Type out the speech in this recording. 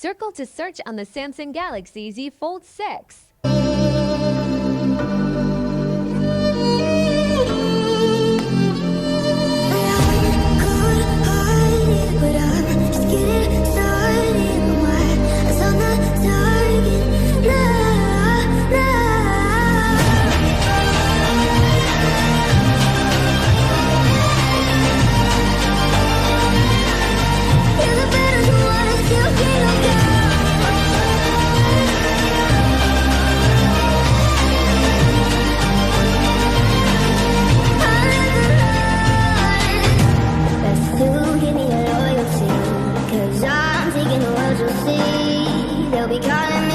Circle to search on the Samsung Galaxy Z Fold 6. They'll be calling